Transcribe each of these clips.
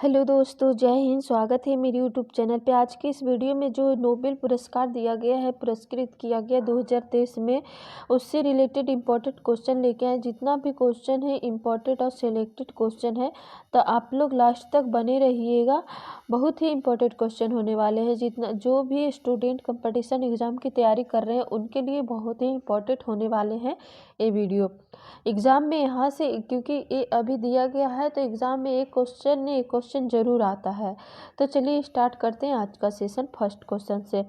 Hello दोस्तों, जय हिंद। स्वागत है मेरे यूट्यूब चैनल पे। आज की इस वीडियो में जो नोबेल पुरस्कार दिया गया है, पुरस्कृत किया गया 2023 में, उससे रिलेटेड इम्पोर्टेंट क्वेश्चन लेके आए। जितना भी क्वेश्चन है इम्पोर्टेंट और सिलेक्टेड क्वेश्चन है, तो आप लोग लास्ट तक बने रहिएगा। बहुत ही इम्पोर्टेंट क्वेश्चन होने वाले हैं। जितना जो भी स्टूडेंट कंपटीशन एग्ज़ाम की तैयारी कर रहे हैं उनके लिए बहुत ही इम्पोर्टेंट होने वाले हैं ये वीडियो। एग्ज़ाम में यहाँ से, क्योंकि ये अभी दिया गया है, तो एग्ज़ाम में एक क्वेश्चन ज़रूर आता है। तो चलिए स्टार्ट करते हैं आज का सेशन फर्स्ट क्वेश्चन से।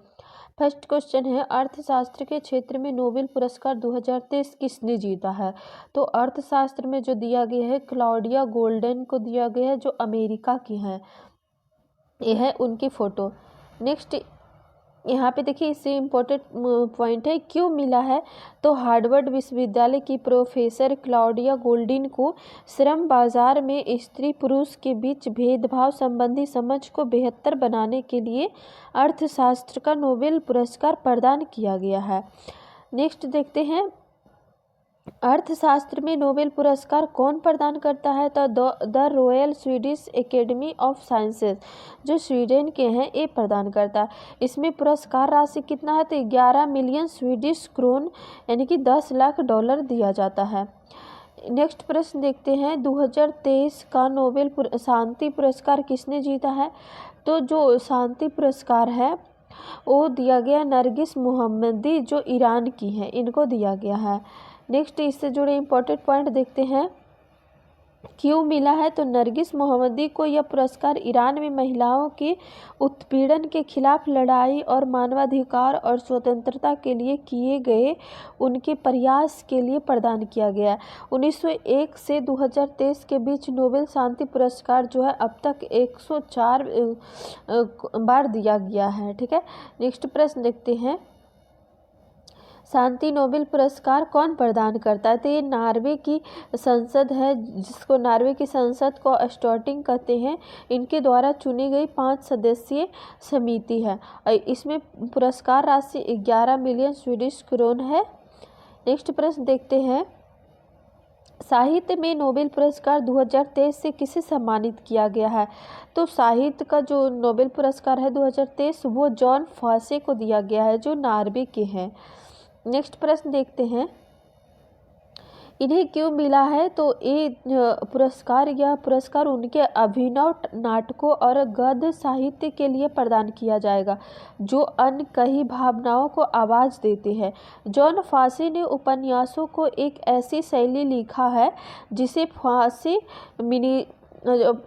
फर्स्ट क्वेश्चन है, अर्थशास्त्र के क्षेत्र में नोबेल पुरस्कार 2023 किसने जीता है? तो अर्थशास्त्र में जो दिया गया है, क्लाउडिया गोल्डन को दिया गया है, जो अमेरिका की हैं। यह है उनकी फ़ोटो। नेक्स्ट यहाँ पे देखिए, इससे इम्पोर्टेंट पॉइंट है, क्यों मिला है? तो हार्वर्ड विश्वविद्यालय की प्रोफेसर क्लाउडिया गोल्डिन को श्रम बाजार में स्त्री पुरुष के बीच भेदभाव संबंधी समझ को बेहतर बनाने के लिए अर्थशास्त्र का नोबेल पुरस्कार प्रदान किया गया है। नेक्स्ट देखते हैं, अर्थशास्त्र में नोबेल पुरस्कार कौन प्रदान करता है? तो the royal Swedish academy of sciences, जो स्वीडन के हैं, ये प्रदान करता है। इसमें पुरस्कार राशि कितना है? तो 11 मिलियन स्वीडिश क्रोन, यानी कि 10 लाख डॉलर दिया जाता है। नेक्स्ट प्रश्न देखते हैं, 2023 का नोबेल शांति पुरस्कार किसने जीता है? तो जो शांति पुरस्कार है वो दिया गया नरगिस मोहम्मदी, जो ईरान की हैं, इनको दिया गया है। नेक्स्ट इससे जुड़े इम्पोर्टेंट पॉइंट देखते हैं, क्यों मिला है? तो नरगिस मोहम्मदी को यह पुरस्कार ईरान में महिलाओं के उत्पीड़न के खिलाफ लड़ाई और मानवाधिकार और स्वतंत्रता के लिए किए गए उनके प्रयास के लिए प्रदान किया गया। 1901 से 2023 के बीच नोबेल शांति पुरस्कार जो है अब तक 104 बार दिया गया है। ठीक है, नेक्स्ट प्रश्न देखते हैं, शांति नोबेल पुरस्कार कौन प्रदान करता है? तो ये नॉर्वे की संसद है, जिसको नॉर्वे की संसद को स्टॉटिंग कहते हैं। इनके द्वारा चुनी गई 5 सदस्यीय समिति है। इसमें पुरस्कार राशि 11 मिलियन स्वीडिश क्रोन है। नेक्स्ट प्रश्न देखते हैं, साहित्य में नोबेल पुरस्कार 2023 से किसे सम्मानित किया गया है? तो साहित्य का जो नोबेल पुरस्कार है 2023, वो जॉन फॉसे को दिया गया है, जो नॉर्वे के हैं। नेक्स्ट प्रश्न देखते हैं, इन्हें क्यों मिला है? तो ये पुरस्कार उनके अभिनव नाटकों और गद्य साहित्य के लिए प्रदान किया जाएगा, जो अनकही भावनाओं को आवाज़ देते हैं। जॉन फॉसे ने उपन्यासों को एक ऐसी शैली लिखा है जिसे फॉसे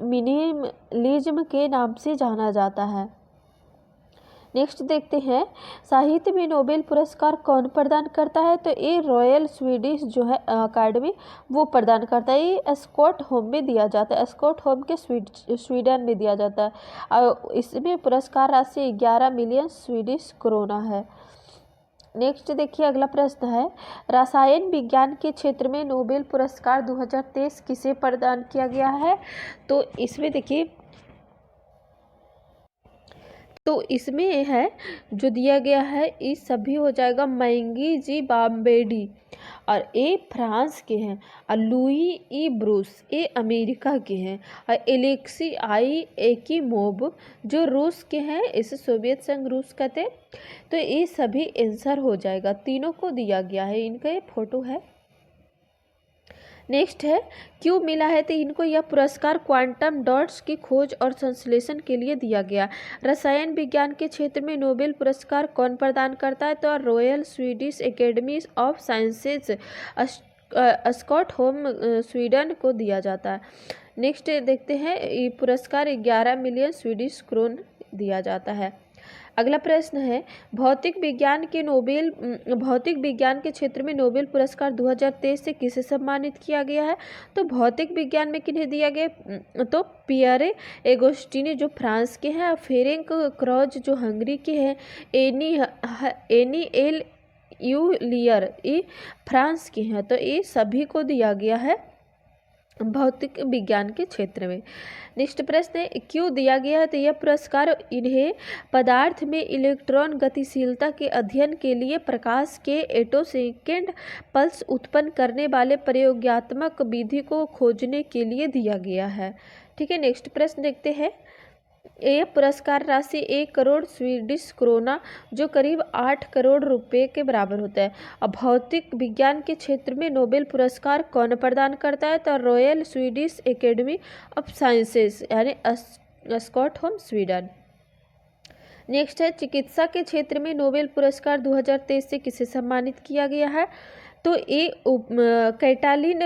मिनिमलिज्म के नाम से जाना जाता है। नेक्स्ट देखते हैं, साहित्य में नोबेल पुरस्कार कौन प्रदान करता है? तो ये रॉयल स्वीडिश जो है अकादमी, वो प्रदान करता है। ये स्टॉकहोम में दिया जाता है, स्टॉकहोम के स्वीडन में दिया जाता है। और इसमें पुरस्कार राशि 11 मिलियन स्वीडिश क्रोना है। नेक्स्ट देखिए, अगला प्रश्न है, रसायन विज्ञान के क्षेत्र में नोबेल पुरस्कार 2023 किसे प्रदान किया गया है? तो इसमें देखिए, तो इसमें है जो दिया गया है, ये सभी हो जाएगा मैंगी जी बाम्बेडी, और ये फ्रांस के हैं। और लुई ई ब्रूस, ये अमेरिका के हैं। और एलेक्सी आई एकीमोव, जो रूस के हैं, इसे सोवियत संघ रूस कहते हैं। तो ये सभी आंसर हो जाएगा, तीनों को दिया गया है। इनका ये फोटो है। नेक्स्ट है, क्यों मिला है? तो इनको यह पुरस्कार क्वांटम डॉट्स की खोज और संश्लेषण के लिए दिया गया। रसायन विज्ञान के क्षेत्र में नोबेल पुरस्कार कौन प्रदान करता है? तो royal Swedish academy of sciences, Stockholm Sweden को दिया जाता है। नेक्स्ट देखते हैं, ये पुरस्कार 11 मिलियन स्वीडिश क्रोन दिया जाता है। अगला प्रश्न है, भौतिक विज्ञान के क्षेत्र में नोबेल पुरस्कार 2023 से किसे सम्मानित किया गया है? तो भौतिक विज्ञान में किन्हें दिया गया? तो पियरे एगोस्टिनी, जो फ्रांस के हैं, और फेरेंक क्रॉज, जो हंगरी के हैं, एनी एल यूलियर, ये फ्रांस के हैं। तो ये सभी को दिया गया है भौतिक विज्ञान के क्षेत्र में। नेक्स्ट प्रश्न है, क्यों दिया गया है? तो यह पुरस्कार इन्हें पदार्थ में इलेक्ट्रॉन गतिशीलता के अध्ययन के लिए प्रकाश के एटोसेकेंड पल्स उत्पन्न करने वाले प्रयोगात्मक विधि को खोजने के लिए दिया गया है। ठीक है, नेक्स्ट प्रश्न देखते हैं। यह पुरस्कार राशि 1 करोड़ स्वीडिश क्रोना जो करीब 8 करोड़ रुपए के बराबर होता है। अब भौतिक विज्ञान के क्षेत्र में नोबेल पुरस्कार कौन प्रदान करता है? तो royal Swedish academy of sciences यानी स्टॉकहोम स्वीडन। नेक्स्ट है, चिकित्सा के क्षेत्र में नोबेल पुरस्कार 2023 से किसे सम्मानित किया गया है? तो ये कैटालिन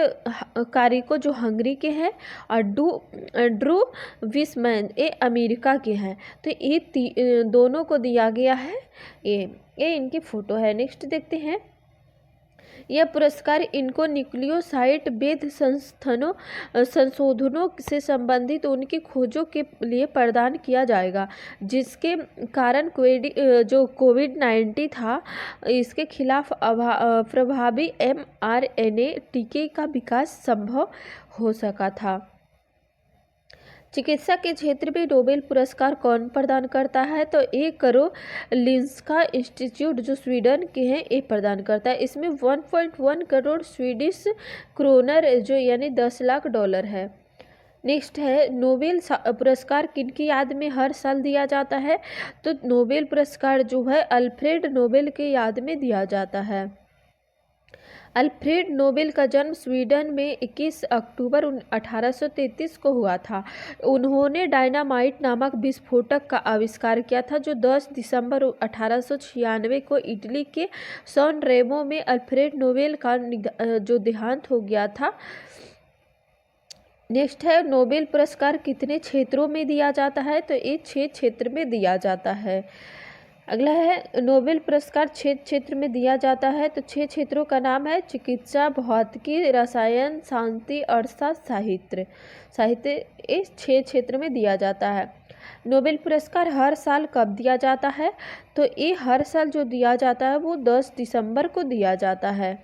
कारिको जो हंगरी के हैं और ड्रू विसमैन ये अमेरिका के हैं। तो ये दोनों को दिया गया है। ये इनकी फ़ोटो है। नेक्स्ट देखते हैं, यह पुरस्कार इनको न्यूक्लियोसाइड वेद संशोधनों से संबंधित उनकी खोजों के लिए प्रदान किया जाएगा, जिसके कारण जो कोविड-19 था इसके खिलाफ प्रभावी mRNA टीके का विकास संभव हो सका था। चिकित्सा के क्षेत्र में नोबेल पुरस्कार कौन प्रदान करता है? तो ये कारोलिंस्का इंस्टीट्यूट जो स्वीडन के हैं ये प्रदान करता है। इसमें 1.1 करोड़ स्वीडिश क्रोनर जो यानी 10 लाख डॉलर है। नेक्स्ट है, नोबेल पुरस्कार किनकी याद में हर साल दिया जाता है? तो नोबेल पुरस्कार जो है अल्फ्रेड नोबेल के याद में दिया जाता है। अल्फ्रेड नोबेल का जन्म स्वीडन में 21 अक्टूबर 1833 को हुआ था। उन्होंने डायनामाइट नामक विस्फोटक का आविष्कार किया था, जो 10 दिसंबर 1896 को इटली के सैन रेमो में अल्फ्रेड नोबेल का जो देहांत हो गया था। नेक्स्ट है, नोबेल पुरस्कार कितने क्षेत्रों में दिया जाता है? तो ये 6 क्षेत्र में दिया जाता है। अगला है, नोबेल पुरस्कार 6 क्षेत्र में दिया जाता है। तो 6 क्षेत्रों का नाम है चिकित्सा, भौतिकी, रसायन, शांति, अर्थशास्त्र, साहित्य। इस 6 क्षेत्र में दिया जाता है। नोबेल पुरस्कार हर साल कब दिया जाता है? तो ये हर साल जो दिया जाता है वो 10 दिसंबर को दिया जाता है।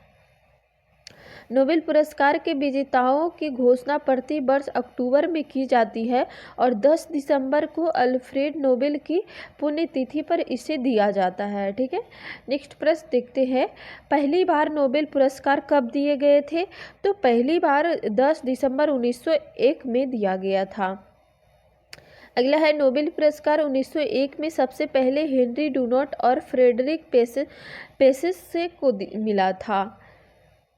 नोबेल पुरस्कार के विजेताओं की घोषणा प्रति वर्ष अक्टूबर में की जाती है और 10 दिसंबर को अल्फ्रेड नोबेल की पुण्यतिथि पर इसे दिया जाता है। ठीक है, नेक्स्ट प्रश्न देखते हैं, पहली बार नोबेल पुरस्कार कब दिए गए थे? तो पहली बार 10 दिसंबर 1901 में दिया गया था। अगला है, नोबेल पुरस्कार 1901 में सबसे पहले हेनरी डुनॉट और फ्रेडरिक पेसेस को मिला था।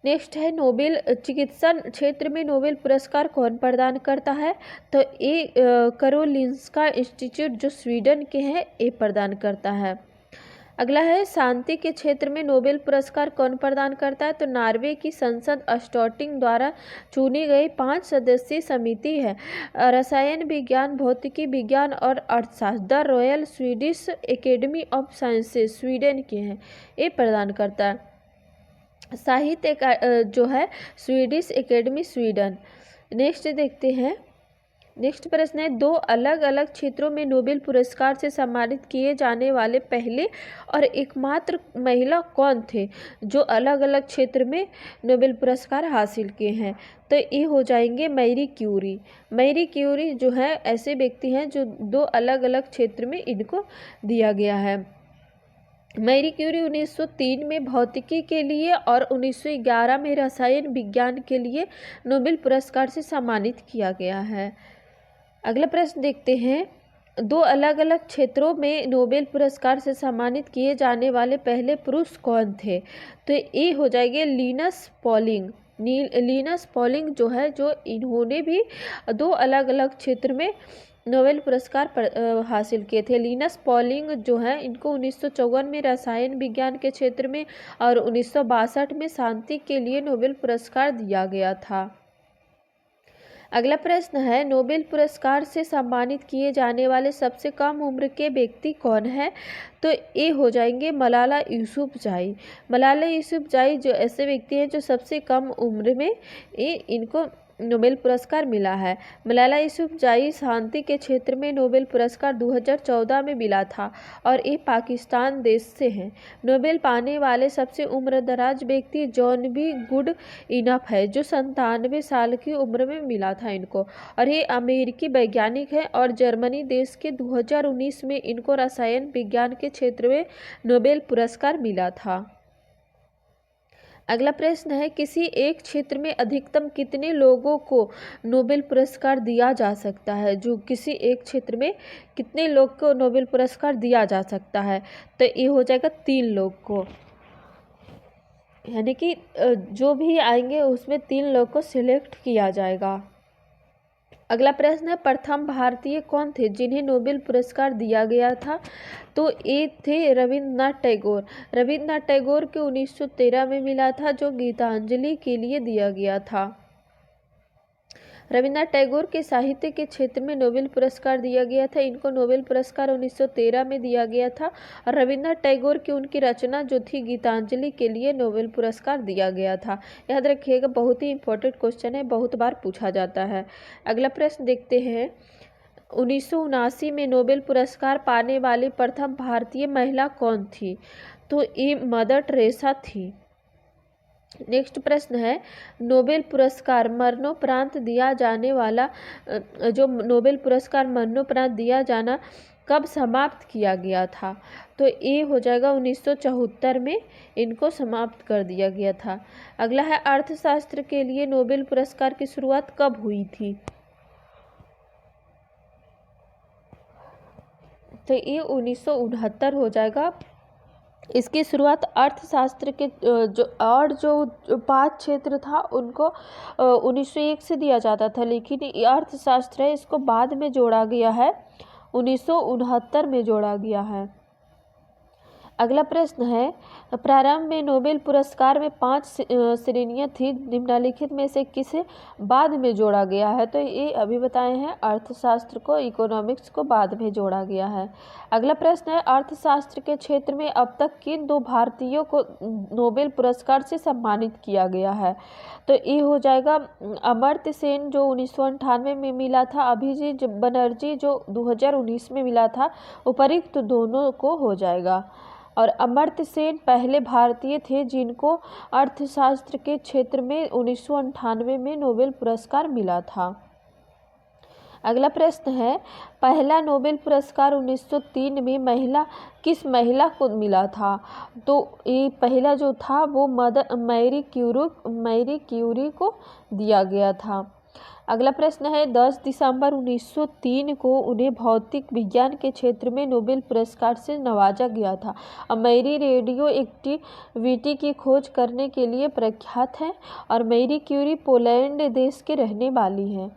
नेक्स्ट है, नोबेल चिकित्सा क्षेत्र में नोबेल पुरस्कार कौन प्रदान करता है? तो ये कारोलिंस्का इंस्टीट्यूट जो स्वीडन के हैं ये प्रदान करता है। अगला है, शांति के क्षेत्र में नोबेल पुरस्कार कौन प्रदान करता है? तो नॉर्वे की संसद स्टॉटिंग द्वारा चुनी गई 5 सदस्यीय समिति है। रसायन विज्ञान, भौतिकी विज्ञान और अर्थशास्त्र the royal Swedish academy of sciences Sweden के हैं ये प्रदान करता है। साहित्य जो है स्वीडिश एकेडमी स्वीडन। नेक्स्ट देखते हैं, नेक्स्ट प्रश्न है, 2 अलग अलग क्षेत्रों में नोबेल पुरस्कार से सम्मानित किए जाने वाले पहले और एकमात्र महिला कौन थे जो अलग अलग क्षेत्र में नोबेल पुरस्कार हासिल किए हैं? तो ये हो जाएंगे मैरी क्यूरी। मैरी क्यूरी जो है ऐसे व्यक्ति हैं जो 2 अलग अलग क्षेत्र में इनको दिया गया है। मैरी क्यूरी 1903 में भौतिकी के लिए और 1911 में रसायन विज्ञान के लिए नोबेल पुरस्कार से सम्मानित किया गया है। अगला प्रश्न देखते हैं, 2 अलग अलग क्षेत्रों में नोबेल पुरस्कार से सम्मानित किए जाने वाले पहले पुरुष कौन थे? तो ये हो जाएंगे लिनस पॉलिंग। लिनस पॉलिंग जो है जो इन्होंने भी 2 अलग अलग क्षेत्र में नोबेल पुरस्कार हासिल किए थे। लिनस पॉलिंग जो है इनको 1954 में रसायन विज्ञान के क्षेत्र में और 1962 में शांति के लिए नोबेल पुरस्कार दिया गया था। अगला प्रश्न है, नोबेल पुरस्कार से सम्मानित किए जाने वाले सबसे कम उम्र के व्यक्ति कौन है? तो ये हो जाएंगे मलाला यूसुफजई। मलाला यूसुफजई जो ऐसे व्यक्ति हैं जो सबसे कम उम्र में इनको नोबेल पुरस्कार मिला है। मलाला यूसुफजई शांति के क्षेत्र में नोबेल पुरस्कार 2014 में मिला था और ये पाकिस्तान देश से हैं। नोबेल पाने वाले सबसे उम्रदराज व्यक्ति जॉन बी गुड इनफ है जो 97 साल की उम्र में मिला था इनको, और ये अमेरिकी वैज्ञानिक हैं और जर्मनी देश के 2019 में इनको रसायन विज्ञान के क्षेत्र में नोबेल पुरस्कार मिला था। अगला प्रश्न है, किसी एक क्षेत्र में अधिकतम कितने लोगों को नोबेल पुरस्कार दिया जा सकता है? जो किसी एक क्षेत्र में कितने लोग को नोबेल पुरस्कार दिया जा सकता है? तो ये हो जाएगा 3 लोग को, यानी कि जो भी आएंगे उसमें 3 लोग को सिलेक्ट किया जाएगा। अगला प्रश्न है, प्रथम भारतीय कौन थे जिन्हें नोबेल पुरस्कार दिया गया था? तो ये थे रविंद्रनाथ टैगोर। रविंद्रनाथ टैगोर के 1913 में मिला था, जो गीतांजलि के लिए दिया गया था। रविंद्रनाथ टैगोर के साहित्य के क्षेत्र में नोबेल पुरस्कार दिया गया था। इनको नोबेल पुरस्कार 1913 में दिया गया था और रविंद्रनाथ टैगोर की उनकी रचना जो थी गीतांजलि के लिए नोबेल पुरस्कार दिया गया था। याद रखिएगा, बहुत ही इंपॉर्टेंट क्वेश्चन है, बहुत बार पूछा जाता है। अगला प्रश्न देखते हैं, 1979 में नोबेल पुरस्कार पाने वाली प्रथम भारतीय महिला कौन थी? तो ये मदर टेरेसा थी। नेक्स्ट प्रश्न है, नोबेल पुरस्कार मरणोपरांत दिया जाने वाला जो नोबेल पुरस्कार मरणोपरांत दिया जाना कब समाप्त किया गया था? तो ये हो जाएगा 1974 में इनको समाप्त कर दिया गया था। अगला है, अर्थशास्त्र के लिए नोबेल पुरस्कार की शुरुआत कब हुई थी? तो ये 1969 हो जाएगा। इसकी शुरुआत अर्थशास्त्र के जो 5 क्षेत्र था उनको 1901 से दिया जाता था, लेकिन ये अर्थशास्त्र है इसको बाद में जोड़ा गया है, 1969 में जोड़ा गया है। अगला प्रश्न है, प्रारंभ में नोबेल पुरस्कार में 5 श्रेणियाँ थी, निम्नलिखित में से किसे बाद में जोड़ा गया है? तो ये अभी बताए हैं, अर्थशास्त्र को, इकोनॉमिक्स को बाद में जोड़ा गया है। अगला प्रश्न है, अर्थशास्त्र के क्षेत्र में अब तक किन 2 भारतीयों को नोबेल पुरस्कार से सम्मानित किया गया है? तो ये हो जाएगा अमर्त्य सेन जो 1998 में मिला था, अभिजीत बनर्जी जो 2019 में मिला था, उपरोक्त दोनों को हो जाएगा। और अमर्त्य सेन पहले भारतीय थे जिनको अर्थशास्त्र के क्षेत्र में 1998 में नोबेल पुरस्कार मिला था। अगला प्रश्न है, पहला नोबेल पुरस्कार 1903 में किस महिला को मिला था? तो ये पहला जो था वो मैरी क्यूरी को दिया गया था। अगला प्रश्न है, 10 दिसंबर 1903 को उन्हें भौतिक विज्ञान के क्षेत्र में नोबेल पुरस्कार से नवाजा गया था। मैरी रेडियो एक्टिविटी की खोज करने के लिए प्रख्यात हैं और मैरी क्यूरी पोलैंड देश के रहने वाली हैं,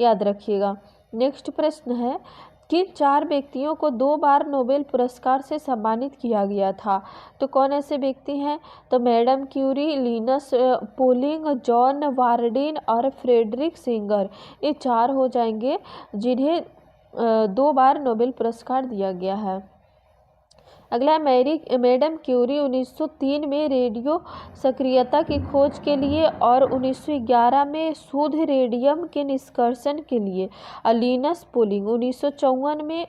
याद रखिएगा। नेक्स्ट प्रश्न है, किन 4 व्यक्तियों को 2 बार नोबेल पुरस्कार से सम्मानित किया गया था? तो कौन ऐसे व्यक्ति हैं? तो Madame Curie, Linus Pauling, John Bardeen और फ्रेडरिक सिंगर, ये 4 हो जाएंगे जिन्हें 2 बार नोबेल पुरस्कार दिया गया है। अगला है, मैडम क्यूरी 1903 में रेडियो सक्रियता की खोज के लिए और 1911 में शुद्ध रेडियम के निष्कर्षण के लिए, लिनस पोलिंग 1954 में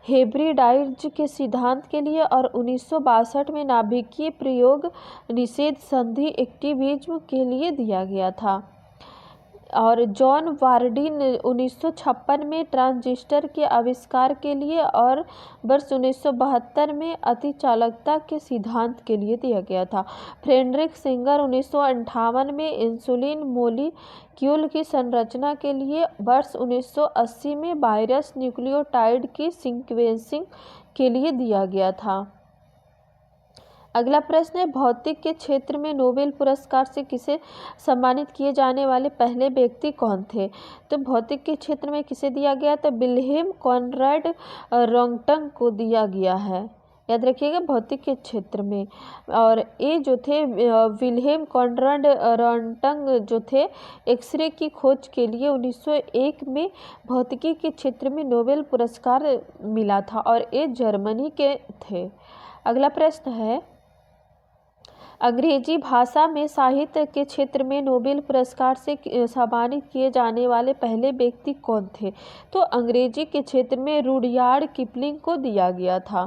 हेब्रिडाइज के सिद्धांत के लिए और 1962 में नाभिकीय प्रयोग निषेध संधि एक्टिविज्म के लिए दिया गया था। और जॉन वार्डिन 1956 में ट्रांजिस्टर के आविष्कार के लिए और वर्ष 1972 में अतिचालकता के सिद्धांत के लिए दिया गया था। फ्रेडरिक सिंगर 1958 में इंसुलिन मोलिक्यूल की संरचना के लिए, वर्ष 1980 में वायरस न्यूक्लियोटाइड की सीक्वेंसिंग के लिए दिया गया था। अगला प्रश्न है, भौतिक के क्षेत्र में नोबेल पुरस्कार से किसे सम्मानित किए जाने वाले पहले व्यक्ति कौन थे? तो भौतिक के क्षेत्र में किसे दिया गया? तो विल्हेम कॉनराड रॉन्गटन को दिया गया है, याद रखिएगा, भौतिक के क्षेत्र में। और ये जो थे विल्हेम कॉनराड रॉन्गटन जो थे, एक्सरे की खोज के लिए 1901 में भौतिकी के क्षेत्र में नोबेल पुरस्कार मिला था और ये जर्मनी के थे। अगला प्रश्न है, अंग्रेजी भाषा में साहित्य के क्षेत्र में नोबेल पुरस्कार से सम्मानित किए जाने वाले पहले व्यक्ति कौन थे? तो अंग्रेजी के क्षेत्र में रुडयार्ड किपलिंग को दिया गया था।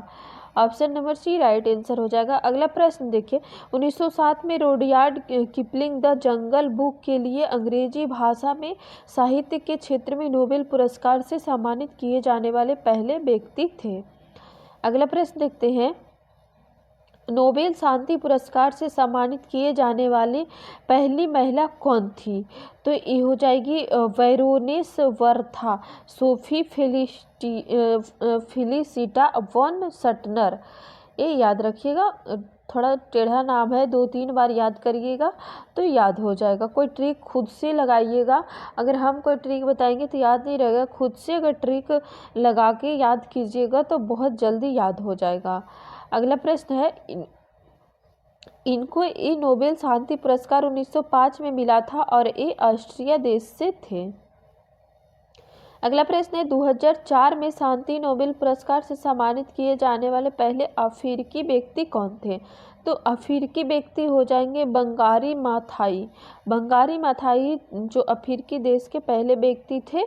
Option number C right answer हो जाएगा। अगला प्रश्न देखिए, 1907 में Rudyard Kipling the jungle book के लिए अंग्रेजी भाषा में साहित्य के क्षेत्र में नोबेल पुरस्कार से सम्मानित किए जाने वाले पहले व्यक्ति थे। अगला प्रश्न देखते हैं, नोबेल शांति पुरस्कार से सम्मानित किए जाने वाली पहली महिला कौन थी? तो ये हो जाएगी वेरोनेस वर्था सोफी फिलिसिटा वन सटनर। ये याद रखिएगा, थोड़ा टेढ़ा नाम है, 2-3 बार याद करिएगा तो याद हो जाएगा। कोई ट्रिक खुद से लगाइएगा, अगर हम कोई ट्रिक बताएंगे तो याद नहीं रहेगा। खुद से अगर ट्रिक लगा के याद कीजिएगा तो बहुत जल्दी याद हो जाएगा। अगला प्रश्न है, इनको ये नोबेल शांति पुरस्कार 1905 में मिला था और ये ऑस्ट्रिया देश से थे। अगला प्रश्न है, 2004 में शांति नोबेल पुरस्कार से सम्मानित किए जाने वाले पहले अफ्रीकी व्यक्ति कौन थे? तो अफ्रीकी व्यक्ति हो जाएंगे बंगारी माथाई। बंगारी माथाई जो अफ्रीकी देश के पहले व्यक्ति थे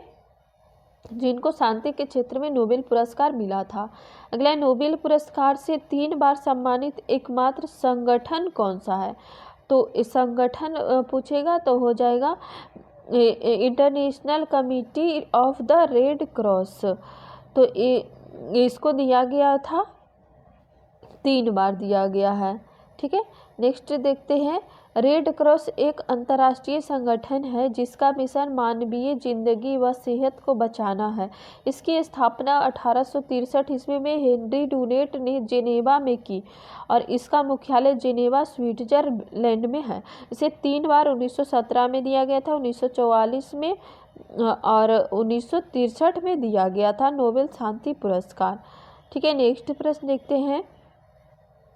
जिनको शांति के क्षेत्र में नोबेल पुरस्कार मिला था। अगला, नोबेल पुरस्कार से 3 बार सम्मानित एकमात्र संगठन कौन सा है? तो इस संगठन पूछेगा तो हो जाएगा international committee of the red cross. तो इसको दिया गया था, 3 बार दिया गया है। ठीक है, नेक्स्ट देखते हैं, रेड क्रॉस एक अंतर्राष्ट्रीय संगठन है जिसका मिशन मानवीय जिंदगी व सेहत को बचाना है। इसकी स्थापना 1863 ईस्वी में हेनरी डूनेट ने जेनेवा में की और इसका मुख्यालय जेनेवा स्विट्जरलैंड में है। इसे 3 बार 1917 में दिया गया था, 1944 में और 1963 में दिया गया था नोबेल शांति पुरस्कार। ठीक है, नेक्स्ट प्रश्न देखते हैं,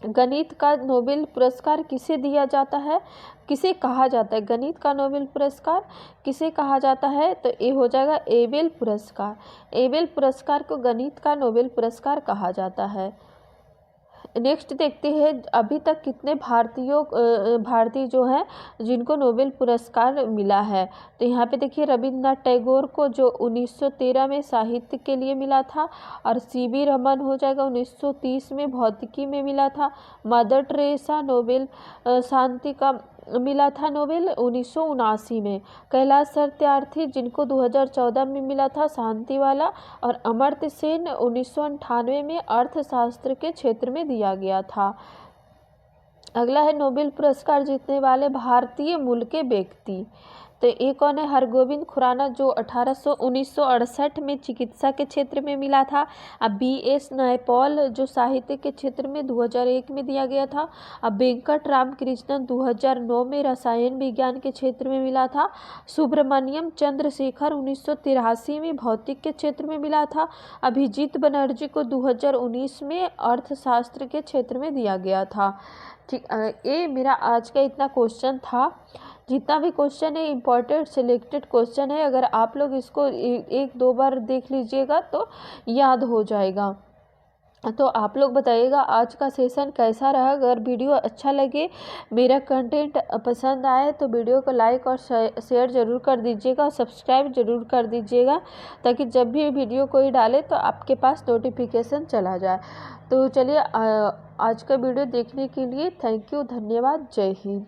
गणित का नोबेल पुरस्कार किसे दिया जाता है, किसे कहा जाता है? गणित का नोबेल पुरस्कार किसे कहा जाता है? तो ये हो जाएगा एबेल पुरस्कार। एबेल पुरस्कार को गणित का नोबेल पुरस्कार कहा जाता है। नेक्स्ट देखते हैं, अभी तक कितने भारतीय जो हैं जिनको नोबेल पुरस्कार मिला है? तो यहाँ पे देखिए, रविन्द्रनाथ टैगोर को जो 1913 में साहित्य के लिए मिला था और CV रमन हो जाएगा 1930 में भौतिकी में मिला था। मदर टेरेसा नोबेल शांति का मिला था नोबेल 1979 में। कैलाश सत्यार्थी जिनको 2014 में मिला था शांति वाला, और अमर्त्य सेन 1998 में अर्थशास्त्र के क्षेत्र में दिया गया था। अगला है, नोबेल पुरस्कार जीतने वाले भारतीय मूल के व्यक्ति। तो ये कौन है? हरगोविंद खुराना जो 1968 में चिकित्सा के क्षेत्र में मिला था। अब BS नायपॉल जो साहित्य के क्षेत्र में 2001 में दिया गया था। अब वेंकट रामकृष्णन 2009 में रसायन विज्ञान के क्षेत्र में मिला था। सुब्रमण्यम चंद्रशेखर 1983 में भौतिक के क्षेत्र में मिला था। अभिजीत बनर्जी को 2019 में अर्थशास्त्र के क्षेत्र में दिया गया था। ठीक, ये मेरा आज का इतना क्वेश्चन था। जितना भी क्वेश्चन है इम्पोर्टेंट सिलेक्टेड क्वेश्चन है, अगर आप लोग इसको 1-2 बार देख लीजिएगा तो याद हो जाएगा। तो आप लोग बताइएगा आज का सेशन कैसा रहा। अगर वीडियो अच्छा लगे, मेरा कंटेंट पसंद आए तो वीडियो को लाइक और शेयर ज़रूर कर दीजिएगा और सब्सक्राइब ज़रूर कर दीजिएगा, ताकि जब भी वीडियो कोई डाले तो आपके पास नोटिफिकेशन चला जाए। तो चलिए, आज का वीडियो देखने के लिए थैंक यू, धन्यवाद, जय हिंद।